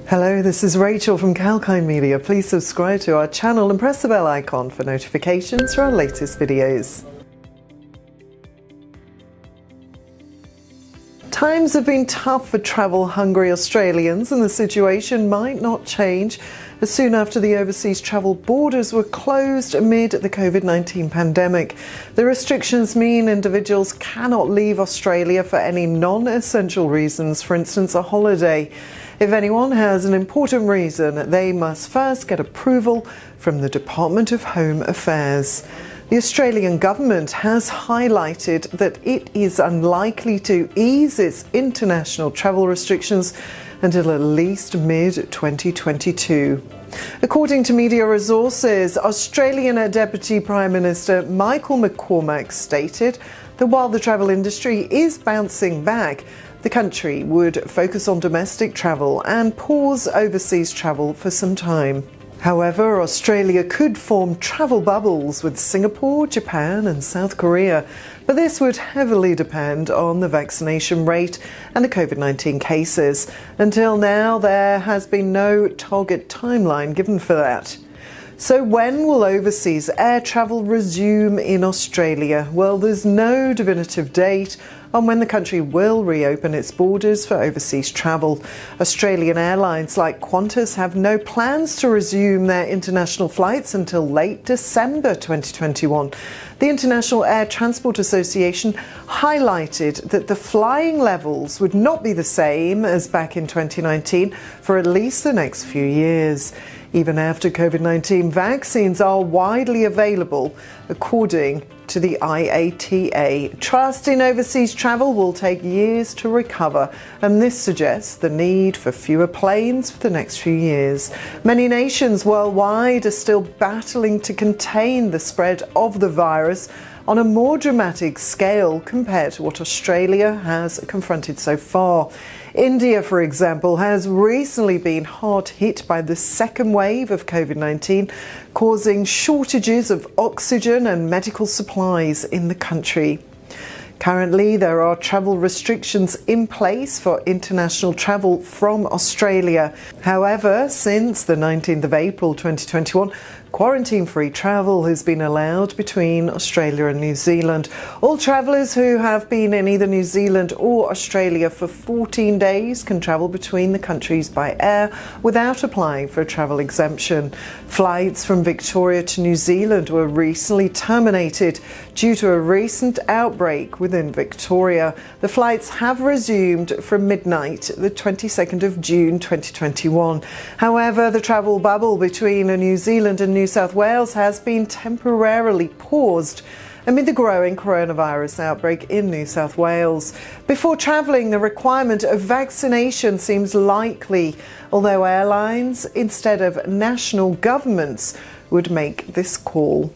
Hello, this is Rachel from Kalkine Media. Please subscribe to our channel and press the bell icon for notifications for our latest videos. Times have been tough for travel-hungry Australians, and the situation might not change as soon after the overseas travel borders were closed amid the COVID-19 pandemic. The restrictions mean individuals cannot leave Australia for any non-essential reasons, for instance, a holiday. If anyone has an important reason, they must first get approval from the Department of Home Affairs. The Australian government has highlighted that it is unlikely to ease its international travel restrictions until at least mid-2022. According to media resources, Australian Deputy Prime Minister Michael McCormack stated that while the travel industry is bouncing back, the country would focus on domestic travel and pause overseas travel for some time. However, Australia could form travel bubbles with Singapore, Japan and South Korea, but this would heavily depend on the vaccination rate and the COVID-19 cases. Until now, there has been no target timeline given for that. So when will overseas air travel resume in Australia? Well, there's no definitive date on when the country will reopen its borders for overseas travel. Australian airlines like Qantas have no plans to resume their international flights until late December 2021. The International Air Transport Association highlighted that the flying levels would not be the same as back in 2019 for at least the next few years, even after COVID-19 vaccines are widely available, according to the IATA. Trust in overseas travel will take years to recover, and this suggests the need for fewer planes for the next few years. Many nations worldwide are still battling to contain the spread of the virus on a more dramatic scale compared to what Australia has confronted so far. India, for example, has recently been hard hit by the second wave of COVID-19, causing shortages of oxygen and medical supplies in the country. Currently, there are travel restrictions in place for international travel from Australia. However, since the 19th of April 2021, quarantine-free travel has been allowed between Australia and New Zealand. All travellers who have been in either New Zealand or Australia for 14 days can travel between the countries by air without applying for a travel exemption. Flights from Victoria to New Zealand were recently terminated due to a recent outbreak within Victoria. The flights have resumed from midnight, the 22nd of June 2021. However, the travel bubble between New Zealand and New South Wales has been temporarily paused amid the growing coronavirus outbreak in New South Wales. Before travelling, the requirement of vaccination seems likely, although airlines, instead of national governments, would make this call.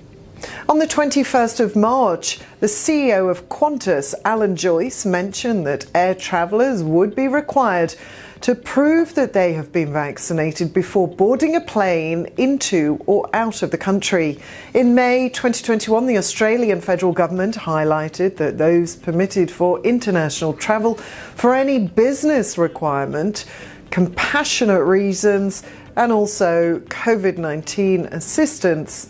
On the 21st of March, the CEO of Qantas, Alan Joyce, mentioned that air travellers would be required to prove that they have been vaccinated before boarding a plane into or out of the country. In May 2021, the Australian federal government highlighted that those permitted for international travel for any business requirement, compassionate reasons, and also COVID-19 assistance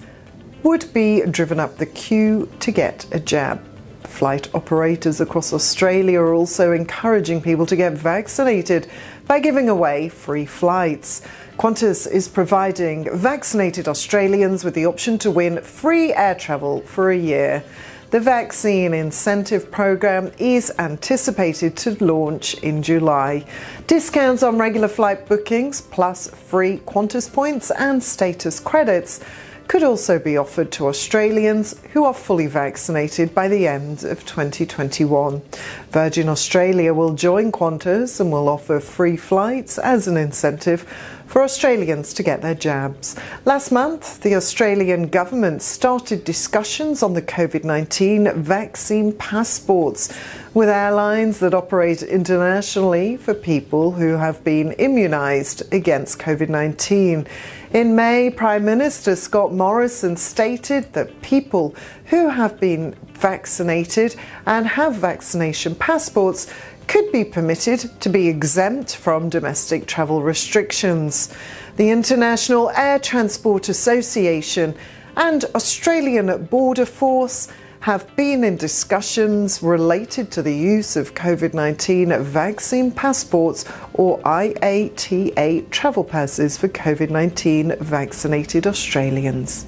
would be driven up the queue to get a jab. Flight operators across Australia are also encouraging people to get vaccinated by giving away free flights. Qantas is providing vaccinated Australians with the option to win free air travel for a year. The vaccine incentive program is anticipated to launch in July. Discounts on regular flight bookings, plus free Qantas points and status credits, could also be offered to Australians who are fully vaccinated by the end of 2021. Virgin Australia will join Qantas and will offer free flights as an incentive for Australians to get their jabs. Last month, the Australian government started discussions on the COVID-19 vaccine passports with airlines that operate internationally for people who have been immunised against COVID-19. In May, Prime Minister Scott Morrison stated that people who have been vaccinated and have vaccination passports could be permitted to be exempt from domestic travel restrictions. The International Air Transport Association and Australian Border Force have been in discussions related to the use of COVID-19 vaccine passports or IATA travel passes for COVID-19 vaccinated Australians.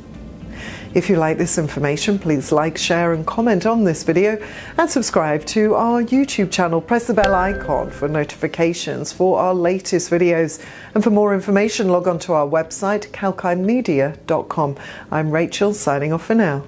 If you like this information, please like, share and comment on this video and subscribe to our YouTube channel. Press the bell icon for notifications for our latest videos. And for more information, log on to our website, kalkinemedia.com. I'm Rachel, signing off for now.